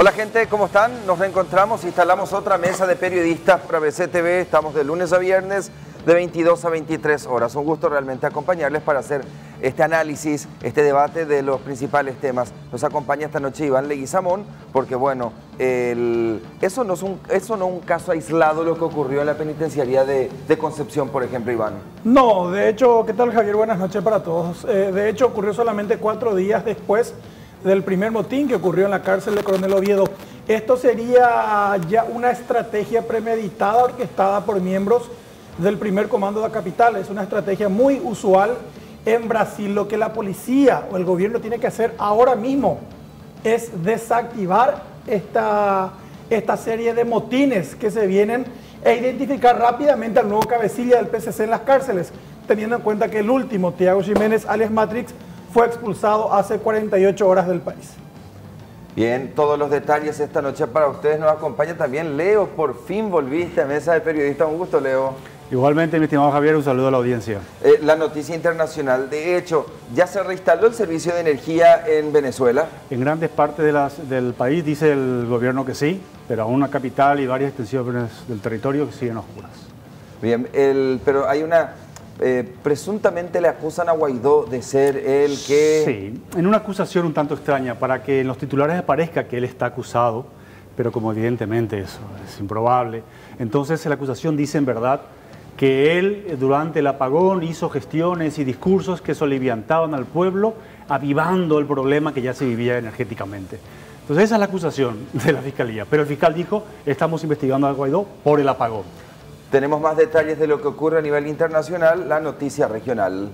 Hola gente, ¿cómo están? Nos reencontramos, instalamos otra mesa de periodistas para BCTV. Estamos de lunes a viernes de 22 a 23 horas. Un gusto realmente acompañarles para hacer este análisis, este debate de los principales temas. Nos acompaña esta noche Iván Leguizamón, porque bueno, eso no es un caso aislado lo que ocurrió en la penitenciaría de Concepción, por ejemplo, Iván. No, de hecho, ¿qué tal, Javier? Buenas noches para todos. De hecho, ocurrió solamente 4 días después del primer motín que ocurrió en la cárcel de Coronel Oviedo. Esto sería ya una estrategia premeditada, orquestada por miembros del primer comando de la capital. Es una estrategia muy usual en Brasil. Lo que la policía o el gobierno tiene que hacer ahora mismo es desactivar esta serie de motines que se vienen e identificar rápidamente al nuevo cabecilla del PCC en las cárceles, teniendo en cuenta que el último, Thiago Jiménez, alias Matrix, fue expulsado hace 48 horas del país. Bien, todos los detalles esta noche para ustedes. Nos acompaña también Leo. Por fin volviste a Mesa de Periodistas. Un gusto, Leo. Igualmente, mi estimado Javier, un saludo a la audiencia. La noticia internacional, de hecho, ya se reinstaló el servicio de energía en Venezuela. En grandes partes del país dice el gobierno que sí, pero aún la capital y varias extensiones del territorio que siguen oscuras. Bien, pero hay una... presuntamente le acusan a Guaidó de ser el que... Sí, en una acusación un tanto extraña, para que en los titulares aparezca que él está acusado, pero como evidentemente eso es improbable. Entonces la acusación dice en verdad que él durante el apagón hizo gestiones y discursos que soliviantaban al pueblo, avivando el problema que ya se vivía energéticamente. Entonces esa es la acusación de la Fiscalía, pero el fiscal dijo, estamos investigando a Guaidó por el apagón. Tenemos más detalles de lo que ocurre a nivel internacional, la noticia regional.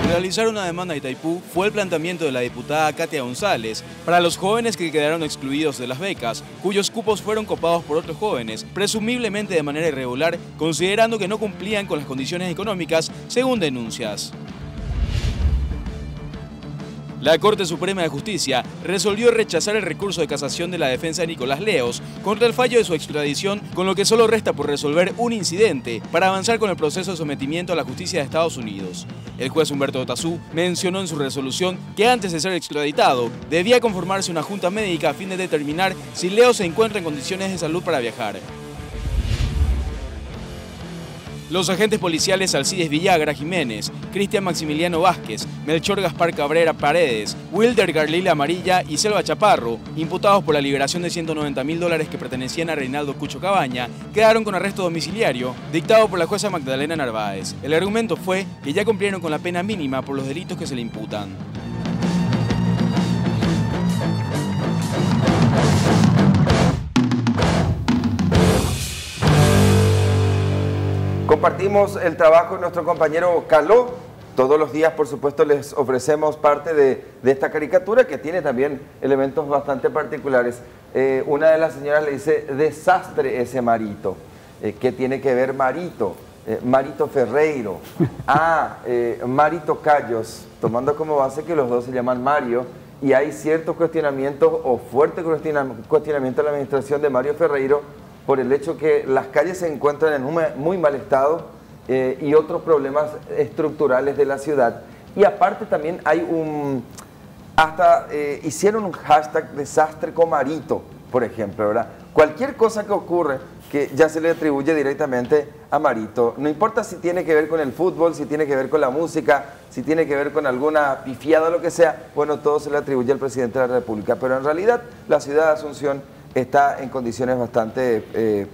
Realizar una demanda a Itaipú fue el planteamiento de la diputada Katia González para los jóvenes que quedaron excluidos de las becas, cuyos cupos fueron copados por otros jóvenes, presumiblemente de manera irregular, considerando que no cumplían con las condiciones económicas, según denuncias. La Corte Suprema de Justicia resolvió rechazar el recurso de casación de la defensa de Nicolás Leos contra el fallo de su extradición, con lo que solo resta por resolver un incidente para avanzar con el proceso de sometimiento a la justicia de Estados Unidos. El juez Humberto Otazú mencionó en su resolución que antes de ser extraditado debía conformarse una junta médica a fin de determinar si Leos se encuentra en condiciones de salud para viajar. Los agentes policiales Alcides Villagra Jiménez, Cristian Maximiliano Vázquez, Melchor Gaspar Cabrera Paredes, Wilder Garlila Amarilla y Selva Chaparro, imputados por la liberación de $190.000 que pertenecían a Reinaldo Cucho Cabaña, quedaron con arresto domiciliario dictado por la jueza Magdalena Narváez. El argumento fue que ya cumplieron con la pena mínima por los delitos que se le imputan. Compartimos el trabajo de nuestro compañero Caló. Todos los días, por supuesto, les ofrecemos parte de esta caricatura que tiene también elementos bastante particulares. Una de las señoras le dice, desastre ese Marito. ¿Qué tiene que ver Marito? Marito Ferreiro. Marito Callos, tomando como base que los dos se llaman Mario. Y hay ciertos cuestionamientos o fuerte cuestionamiento de la administración de Mario Ferreiro por el hecho que las calles se encuentran en un muy mal estado y otros problemas estructurales de la ciudad. Y aparte también hay hicieron un hashtag desastre con Marito, por ejemplo, ¿verdad? Cualquier cosa que ocurre que ya se le atribuye directamente a Marito, no importa si tiene que ver con el fútbol, si tiene que ver con la música, si tiene que ver con alguna pifiada o lo que sea, bueno, todo se le atribuye al presidente de la República, pero en realidad la ciudad de Asunción está en condiciones bastante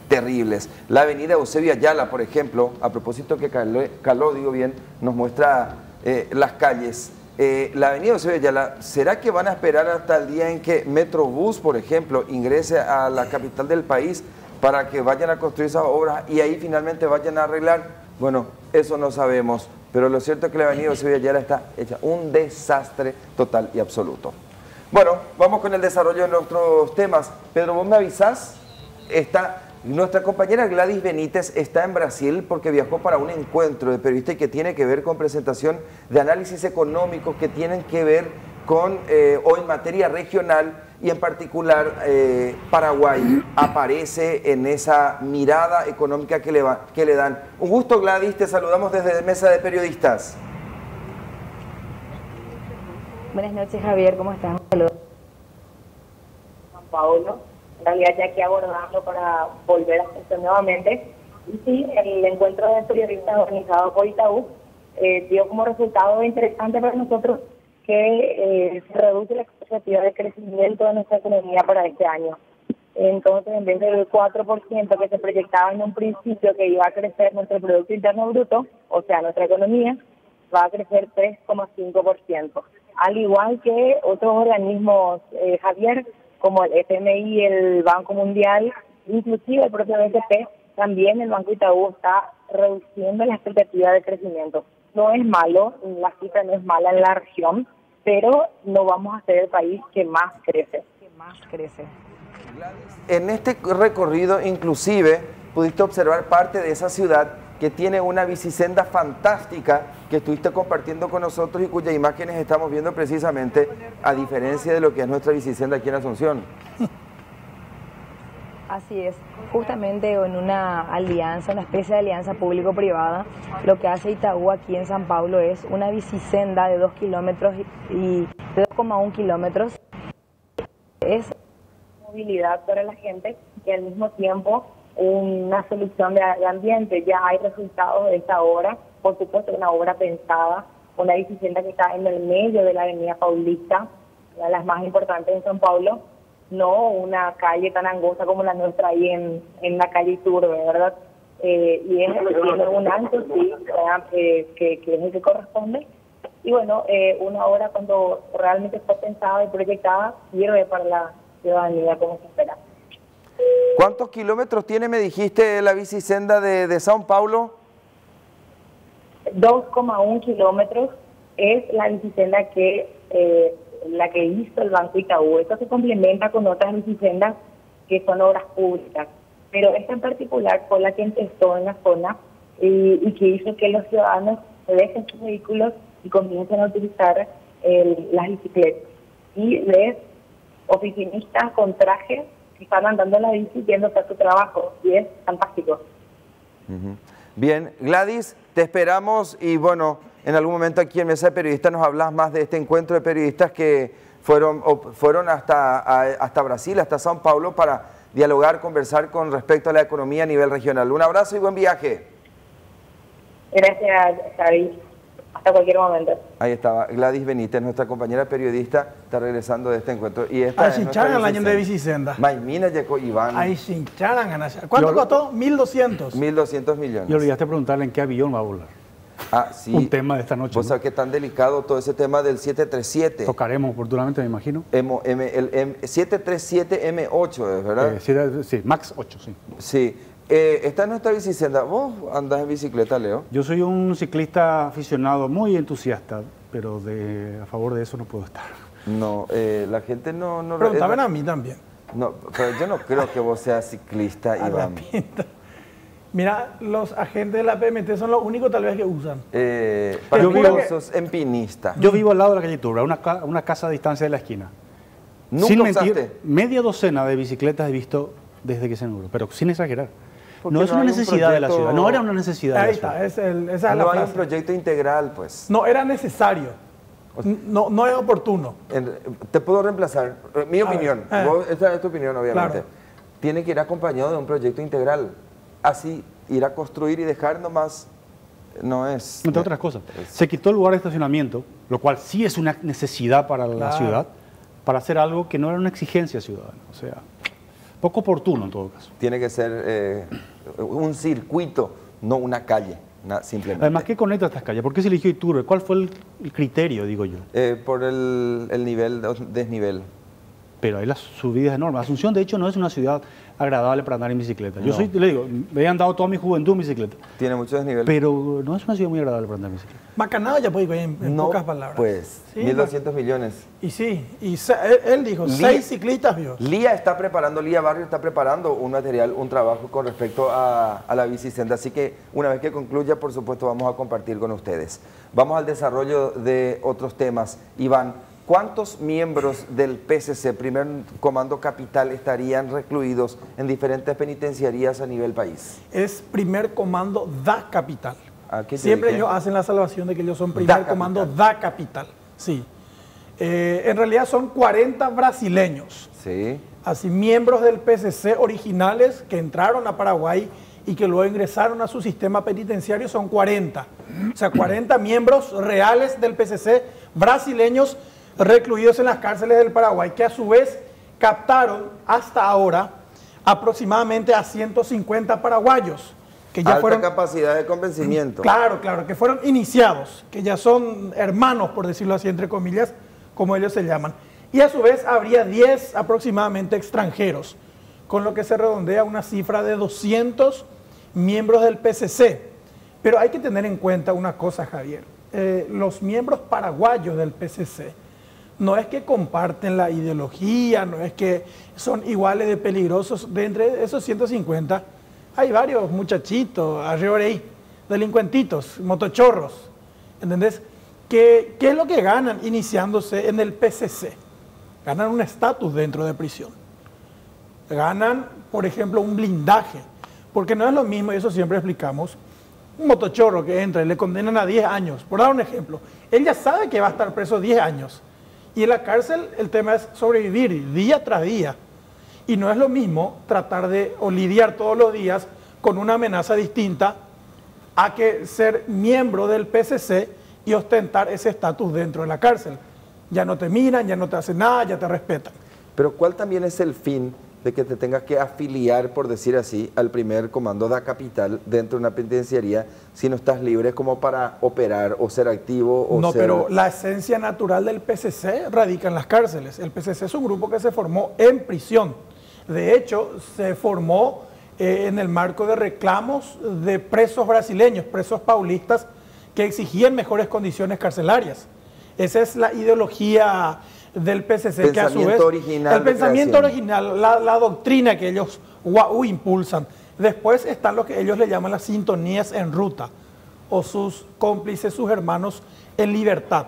terribles. La avenida Eusebio Ayala, por ejemplo, a propósito que Caló, digo bien, nos muestra las calles. La avenida Eusebio Ayala, ¿será que van a esperar hasta el día en que Metrobús, por ejemplo, ingrese a la capital del país para que vayan a construir esas obras y ahí finalmente vayan a arreglar? Bueno, eso no sabemos, pero lo cierto es que la avenida Eusebio Ayala está hecha un desastre total y absoluto. Bueno, vamos con el desarrollo de nuestros temas. Pedro, ¿vos me avisás? Nuestra compañera Gladys Benítez está en Brasil porque viajó para un encuentro de periodistas que tiene que ver con presentación de análisis económicos que tienen que ver con, o en materia regional, y en particular Paraguay aparece en esa mirada económica que le dan. Un gusto, Gladys, te saludamos desde Mesa de Periodistas. Buenas noches, Javier, ¿cómo estás? Un saludo. San Paulo, en realidad ya aquí abordando para volver a hacer nuevamente. Y sí, el encuentro de periodistas organizado por Itaú dio como resultado interesante para nosotros que se reduce la expectativa de crecimiento de nuestra economía para este año. Entonces, en vez del 4% que se proyectaba en un principio que iba a crecer nuestro Producto Interno Bruto, o sea, nuestra economía, va a crecer 3,5%. Al igual que otros organismos, Javier, como el FMI, el Banco Mundial, inclusive el propio BCP, también el Banco Itaú está reduciendo la expectativa de crecimiento. No es malo, la cifra no es mala en la región, pero no vamos a ser el país que más crece. En este recorrido, inclusive, pudiste observar parte de esa ciudad que tiene una bicisenda fantástica que estuviste compartiendo con nosotros y cuyas imágenes estamos viendo precisamente, a diferencia de lo que es nuestra bicisenda aquí en Asunción. Así es, justamente en una alianza, una especie de alianza público-privada, lo que hace Itaú aquí en San Pablo es una bicisenda de 2 kilómetros y de 2,1 kilómetros. Es movilidad para la gente y al mismo tiempo una solución de ambiente. Ya hay resultados de esta obra, por supuesto una obra pensada, una bicisenda que está en el medio de la avenida Paulista, una de las más importantes en San Pablo, no una calle tan angosta como la nuestra ahí en la calle Iturbe, ¿verdad? Y es tiene un alto, sí, que es el que corresponde. Y bueno, una obra cuando realmente fue pensada y proyectada sirve para la ciudadanía como se espera. ¿Cuántos kilómetros tiene, me dijiste, la bicisenda de Sao Paulo? 2,1 kilómetros es la bicisenda que la que hizo el Banco Itaú. Esto se complementa con otras bicisendas que son obras públicas, pero esta en particular fue la que empezó en la zona y que hizo que los ciudadanos dejen sus vehículos y comiencen a utilizar las bicicletas. Y ves oficinistas con traje que están andando en la bici yendo a su trabajo, y es fantástico. Bien, Gladys, te esperamos y bueno, en algún momento aquí en Mesa de Periodistas nos hablas más de este encuentro de periodistas que fueron hasta Brasil, hasta Sao Paulo, para dialogar, conversar con respecto a la economía a nivel regional. Un abrazo y buen viaje. Gracias, Javi. Hasta cualquier momento. Ahí estaba Gladys Benítez, nuestra compañera periodista, está regresando de este encuentro. Y esta Ahí sin charan el año de bicisenda. Maimina llegó Iván. Ahí sin charan. ¿Cuánto costó? 1.200. 1.200 millones. Y olvidaste preguntarle en qué avión va a volar. Ah, sí. Un tema de esta noche. O sea, que tan delicado todo ese tema del 737. Tocaremos oportunamente, me imagino. El 737 M8, ¿verdad? Sí, Max 8, sí. Sí. Esta es nuestra bicisenda. ¿Vos andás en bicicleta, Leo? Yo soy un ciclista aficionado muy entusiasta, pero a favor de eso no puedo estar. No, la gente no... Preguntaban a mí también. No, pero yo no creo que vos seas ciclista, Iván. Mira, los agentes de la PMT son los únicos tal vez que usan. Para yo mí vivo, sos empinista. Yo vivo al lado de la calle Turba, una casa a distancia de la esquina. ¿Nunca sin usaste? mentir, media docena de bicicletas he visto desde que se inauguró, pero sin exagerar. No es una necesidad de la ciudad, no era una necesidad de la ciudad. Ahí está, esa es la No hay un frase. proyecto integral, pues. No era necesario, no es oportuno. Te puedo reemplazar. Mi opinión, esta es tu opinión, obviamente. Claro. Tiene que ir acompañado de un proyecto integral. Así, ir a construir y dejar nomás no es... Entre otras cosas. Se quitó el lugar de estacionamiento, lo cual sí es una necesidad para la ciudad, para hacer algo que no era una exigencia ciudadana. O sea, poco oportuno en todo caso. Tiene que ser un circuito, no una calle, simplemente. Además, ¿qué conecta estas calles? ¿Por qué se eligió Iturbe? ¿Cuál fue el criterio, digo yo? Por el nivel, desnivel. Pero hay las subidas enormes. Asunción, de hecho, no es una ciudad agradable para andar en bicicleta. Yo No. le digo, me he andado toda mi juventud en bicicleta. Tiene mucho desnivel. Pero no es una ciudad muy agradable para andar en bicicleta. Macanado ya puede ir en no, pocas palabras. Pues, Sí, 1.200 millones. Y sí, él dijo, 6 ciclistas vio. Lía Barrio está preparando un material, un trabajo con respecto a la bicisenda, así que una vez que concluya, por supuesto, vamos a compartir con ustedes. Vamos al desarrollo de otros temas. Iván, ¿cuántos miembros del PCC, Primer Comando Capital, estarían recluidos en diferentes penitenciarías a nivel país? Es Primer Comando da Capital. ¿Qué Siempre ellos hacen la salvación de que ellos son Primer Comando da Capital. Sí. En realidad son 40 brasileños. Sí. Así, miembros del PCC originales que entraron a Paraguay y que luego ingresaron a su sistema penitenciario son 40. O sea, 40 miembros reales del PCC brasileños recluidos en las cárceles del Paraguay, que a su vez captaron hasta ahora aproximadamente a 150 paraguayos. Que ya Alta capacidad de convencimiento. Claro, claro, que fueron iniciados, que ya son hermanos, por decirlo así, entre comillas, como ellos se llaman. Y a su vez habría 10 aproximadamente extranjeros, con lo que se redondea una cifra de 200 miembros del PCC. Pero hay que tener en cuenta una cosa, Javier. Los miembros paraguayos del PCC no es que comparten la ideología, no es que son iguales de peligrosos. De entre esos 150 hay varios muchachitos, ahí, delincuentitos, motochorros, ¿entendés? ¿Qué es lo que ganan iniciándose en el PCC? Ganan un estatus dentro de prisión. Ganan, por ejemplo, un blindaje. Porque no es lo mismo, y eso siempre explicamos, un motochorro que entra y le condenan a 10 años, por dar un ejemplo. Él ya sabe que va a estar preso 10 años. Y en la cárcel el tema es sobrevivir día tras día. Y no es lo mismo tratar de o lidiar todos los días con una amenaza distinta a que ser miembro del PCC y ostentar ese estatus dentro de la cárcel. Ya no te miran, ya no te hacen nada, ya te respetan. Pero ¿cuál también es el fin de que te tengas que afiliar, por decir así, al Primer Comando da Capital dentro de una penitenciaría si no estás libre como para operar o ser activo? No, pero la esencia natural del PCC radica en las cárceles. El PCC es un grupo que se formó en prisión. De hecho, se formó en el marco de reclamos de presos brasileños, presos paulistas, que exigían mejores condiciones carcelarias. Esa es la ideología del PCC, que a su vez, el pensamiento original, la doctrina que ellos impulsan. Después están lo que ellos le llaman las sintonías en ruta, o sus cómplices, sus hermanos en libertad,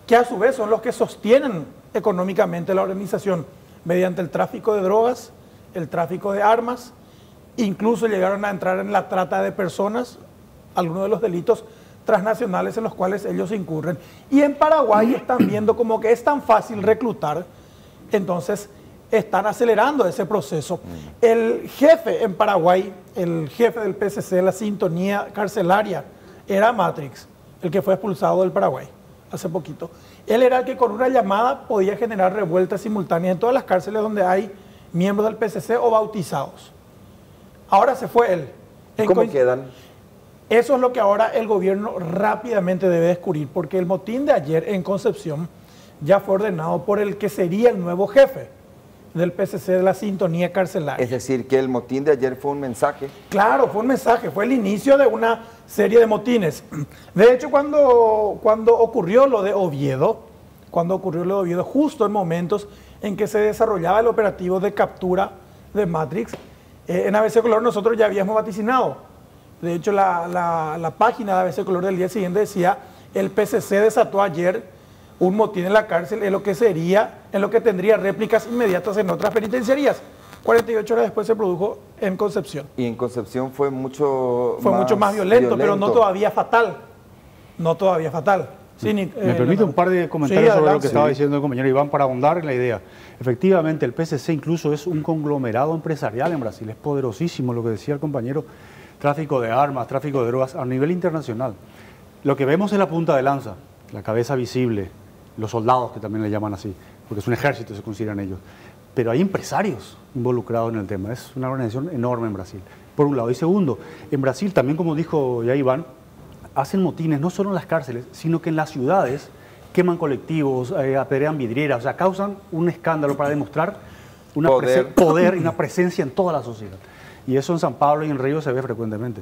que a su vez son los que sostienen económicamente la organización mediante el tráfico de drogas, el tráfico de armas, incluso llegaron a entrar en la trata de personas, algunos de los delitos transnacionales en los cuales ellos incurren. Y en Paraguay están viendo como que es tan fácil reclutar, entonces están acelerando ese proceso. El jefe en Paraguay, el jefe del PCC, la sintonía carcelaria, era Matrix, el que fue expulsado del Paraguay hace poquito. Él era el que con una llamada podía generar revueltas simultáneas en todas las cárceles donde hay miembros del PCC o bautizados. Ahora se fue él. ¿Cómo quedan? Eso es lo que ahora el gobierno rápidamente debe descubrir, porque el motín de ayer en Concepción ya fue ordenado por el que sería el nuevo jefe del PCC de la sintonía carcelaria. Es decir, que el motín de ayer fue un mensaje. Claro, fue un mensaje, fue el inicio de una serie de motines. De hecho, cuando ocurrió lo de Oviedo, justo en momentos en que se desarrollaba el operativo de captura de Matrix, en ABC Color nosotros ya habíamos vaticinado. De hecho, la página de ABC Color del día siguiente decía: el PCC desató ayer un motín en la cárcel en lo que tendría réplicas inmediatas en otras penitenciarías. 48 horas después se produjo en Concepción. Y en Concepción fue mucho más violento, pero no todavía fatal. No todavía fatal. Sí, me permite un par de comentarios sobre lo que estaba diciendo el compañero Iván para ahondar en la idea. Efectivamente, el PCC incluso es un conglomerado empresarial en Brasil. Es poderosísimo lo que decía el compañero. Tráfico de armas, tráfico de drogas a nivel internacional. Lo que vemos es la punta de lanza, la cabeza visible, los soldados que también le llaman así, porque es un ejército, se consideran ellos. Pero hay empresarios involucrados en el tema, es una organización enorme en Brasil, por un lado. Y segundo, en Brasil también, como dijo ya Iván, hacen motines no solo en las cárceles, sino que en las ciudades queman colectivos, apedrean vidrieras, o sea, causan un escándalo para demostrar poder y una presencia en toda la sociedad. Y eso en San Pablo y en Río se ve frecuentemente,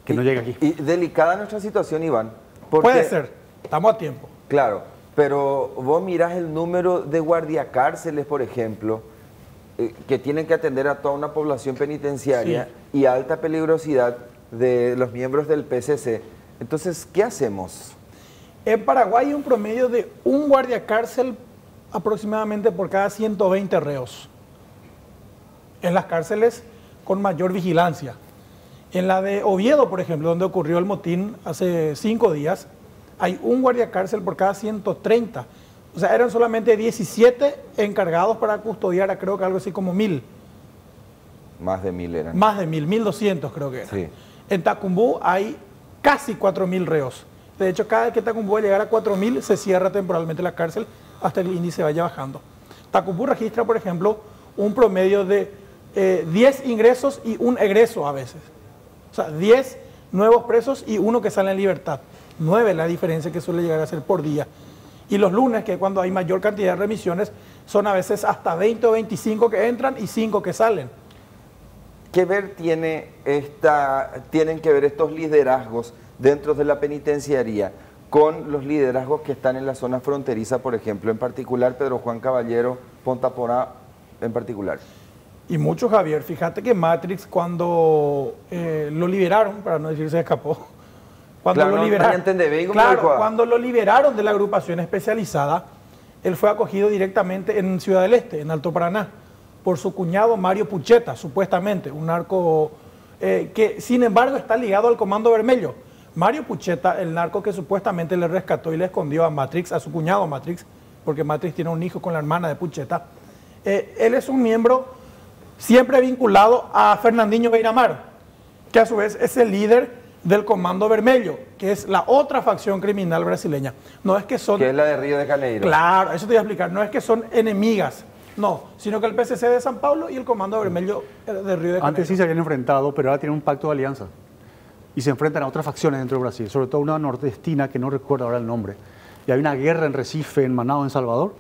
que no llega aquí. Y delicada nuestra situación, Iván. Puede ser, estamos a tiempo. Claro, pero vos mirás el número de guardiacárceles, por ejemplo, que tienen que atender a toda una población penitenciaria, sí, y alta peligrosidad de los miembros del PCC. Entonces, ¿qué hacemos? En Paraguay hay un promedio de un guardia cárcel aproximadamente por cada 120 reos. En las cárceles con mayor vigilancia. En la de Oviedo, por ejemplo, donde ocurrió el motín hace 5 días, hay un guardia cárcel por cada 130. O sea, eran solamente 17 encargados para custodiar, creo que algo así como 1000. Más de 1000 eran. Más de 1000, 1200 creo que era. Sí. En Tacumbú hay casi 4000 reos. De hecho, cada vez que Tacumbú va a llegar a 4000, se cierra temporalmente la cárcel hasta que el índice vaya bajando. Tacumbú registra, por ejemplo, un promedio de 10 ingresos y un egreso a veces. O sea, 10 nuevos presos y uno que sale en libertad. 9 la diferencia que suele llegar a ser por día. Y los lunes, que es cuando hay mayor cantidad de remisiones, son a veces hasta 20 o 25 que entran y 5 que salen. ¿Qué ver tienen que ver estos liderazgos dentro de la penitenciaría con los liderazgos que están en la zona fronteriza, por ejemplo, en particular Pedro Juan Caballero, Ponta Porá en particular? Y mucho, Javier. Fíjate que Matrix, cuando lo liberaron, para no decir se escapó, cuando claro, lo liberaron, cuando lo liberaron de la agrupación especializada, él fue acogido directamente en Ciudad del Este, en Alto Paraná, por su cuñado Mario Pucheta, supuestamente, un narco que sin embargo está ligado al Comando Vermelho. Mario Pucheta, el narco que supuestamente le rescató y le escondió a Matrix, a su cuñado Matrix, porque Matrix tiene un hijo con la hermana de Pucheta, él es un miembro siempre vinculado a Fernandinho Beiramar, que a su vez es el líder del Comando Vermelho, que es la otra facción criminal brasileña. No es que son... Que es la de Río de Janeiro. Claro, eso te voy a explicar. No es que son enemigas, no, sino que el PCC de San Paulo y el Comando Vermelho de Río de Janeiro. Antes sí se habían enfrentado, pero ahora tienen un pacto de alianza. Y se enfrentan a otras facciones dentro de Brasil, sobre todo una nordestina que no recuerdo ahora el nombre. Y hay una guerra en Recife, en Manaus, en Salvador,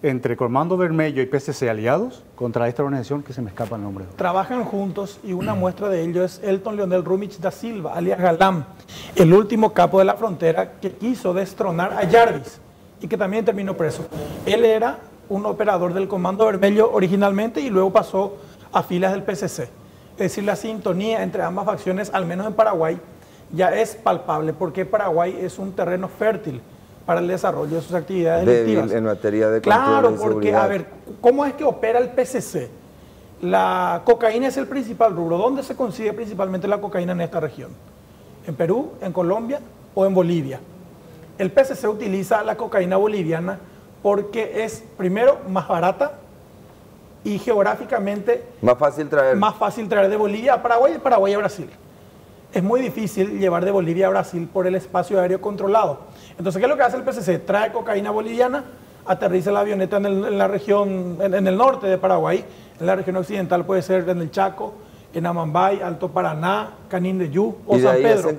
entre Comando Vermelho y PCC aliados contra esta organización que se me escapa el nombre. Trabajan juntos y una muestra de ello es Elton Leonel Rumich da Silva, alias Galán, el último capo de la frontera que quiso destronar a Jarvis y que también terminó preso. Él era un operador del Comando Vermelho originalmente y luego pasó a filas del PCC. Es decir, la sintonía entre ambas facciones, al menos en Paraguay, ya es palpable porque Paraguay es un terreno fértil para el desarrollo de sus actividades delictivas. En materia de control claro, de porque, seguridad. a ver, ¿cómo es que opera el PCC? La cocaína es el principal rubro. ¿Dónde se consigue principalmente la cocaína en esta región? ¿En Perú, en Colombia o en Bolivia? El PCC utiliza la cocaína boliviana porque es, primero, más barata y geográficamente más fácil traer de Bolivia a Paraguay y de Paraguay a Brasil. Es muy difícil llevar de Bolivia a Brasil por el espacio aéreo controlado. Entonces, ¿qué es lo que hace el PCC? Trae cocaína boliviana, aterriza la avioneta en la región, en el norte de Paraguay, en la región occidental puede ser en el Chaco, en Amambay, Alto Paraná, Canindeyú o San Pedro.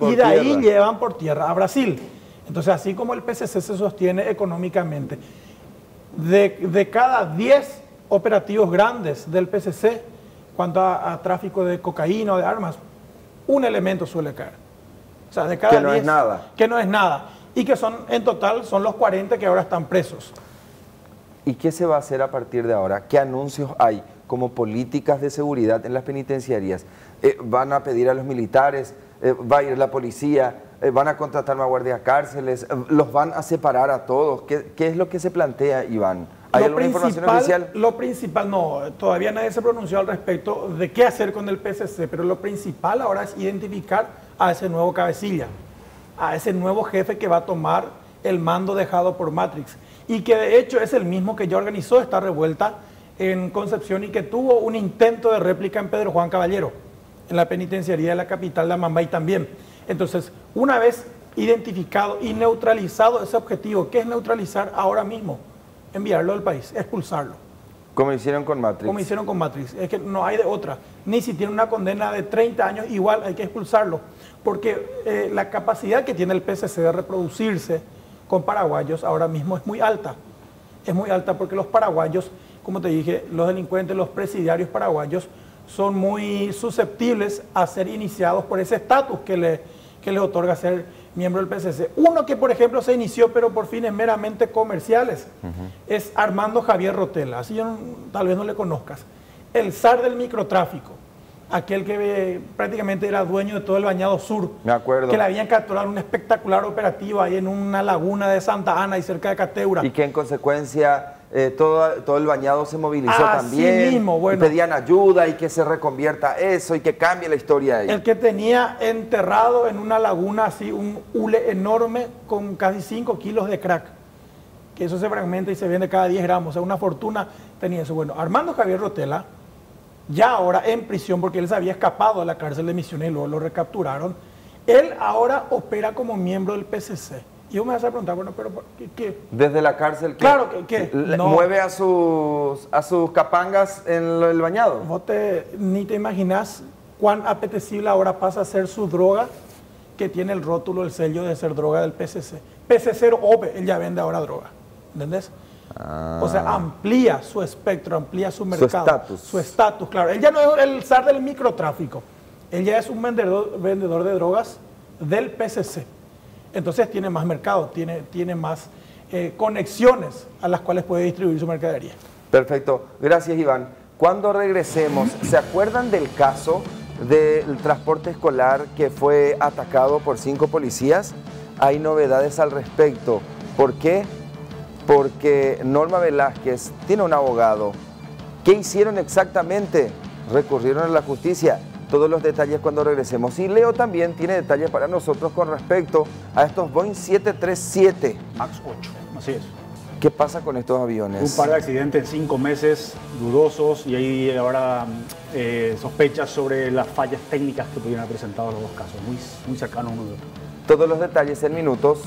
Y de ahí llevan por tierra a Brasil. Entonces, así como el PCC se sostiene económicamente, de cada 10 operativos grandes del PCC, cuanto a tráfico de cocaína o de armas, un elemento suele caer. O sea, de cada 10, que no es nada. Que no es nada. Y que son, en total, son los 40 que ahora están presos. ¿Y qué se va a hacer a partir de ahora? ¿Qué anuncios hay como políticas de seguridad en las penitenciarías? ¿Van a pedir a los militares? ¿Va a ir la policía? ¿Van a contratar más guardias cárceles? ¿Los van a separar a todos? ¿Qué es lo que se plantea, Iván? ¿Hay alguna información oficial? Lo principal, no, todavía nadie se pronunció al respecto de qué hacer con el PCC, pero lo principal ahora es identificar a ese nuevo cabecilla, a ese nuevo jefe que va a tomar el mando dejado por Matrix y que de hecho es el mismo que ya organizó esta revuelta en Concepción y que tuvo un intento de réplica en Pedro Juan Caballero, en la penitenciaría de la capital de Amambay también. Entonces, una vez identificado y neutralizado ese objetivo, ¿qué es neutralizar ahora mismo? Enviarlo del país, expulsarlo. Como hicieron con Matrix. Como hicieron con Matrix. Es que no hay de otra. Ni si tiene una condena de 30 años, igual hay que expulsarlo. Porque la capacidad que tiene el PCC de reproducirse con paraguayos ahora mismo es muy alta. Es muy alta porque los paraguayos, como te dije, los delincuentes, los presidiarios paraguayos, son muy susceptibles a ser iniciados por ese estatus que les otorga ser miembro del PCC. Uno que, por ejemplo, se inició, pero por fines meramente comerciales, es Armando Javier Rotela. Así tal vez no le conozcas. El zar del microtráfico. aquel que prácticamente era dueño de todo el Bañado Sur. Me acuerdo. Que le habían capturado un espectacular operativo ahí en una laguna de Santa Ana y cerca de Cateura. Y que en consecuencia todo el Bañado se movilizó también. Mismo, bueno. Y pedían ayuda y que se reconvierta eso y que cambie la historia ahí. El que tenía enterrado en una laguna así un hule enorme con casi 5 kilos de crack. Que eso se fragmenta y se vende cada 10 gramos. O sea, una fortuna tenía eso. Bueno, Armando Javier Rotella, ya ahora en prisión, porque él se había escapado de la cárcel de Misiones y luego lo recapturaron, él ahora opera como miembro del PCC. Y yo me voy a preguntar, bueno, pero ¿qué? Desde la cárcel, claro, ¿qué? No. ¿Mueve a sus capangas en el Bañado? Vos ni te imaginas cuán apetecible ahora pasa a ser su droga, que tiene el rótulo, el sello de ser droga del PCC. PCC OVE, él ya vende ahora droga, ¿entendés? O sea, amplía su espectro, amplía su mercado. Su estatus, claro. Él ya no es el zar del microtráfico. Él ya es un vendedor de drogas del PCC. Entonces tiene más mercado, tiene más conexiones a las cuales puede distribuir su mercadería. Perfecto. Gracias, Iván. Cuando regresemos, ¿se acuerdan del caso del transporte escolar que fue atacado por 5 policías? Hay novedades al respecto. ¿Por qué? Porque Norma Velázquez tiene un abogado. ¿Qué hicieron exactamente? Recurrieron a la justicia. Todos los detalles cuando regresemos. Y Leo también tiene detalles para nosotros con respecto a estos Boeing 737. MAX 8, así es. ¿Qué pasa con estos aviones? Un par de accidentes en 5 meses, dudosos, y hay ahora sospechas sobre las fallas técnicas que pudieran haber presentado los dos casos, muy cercanos uno de otro. Todos los detalles en minutos.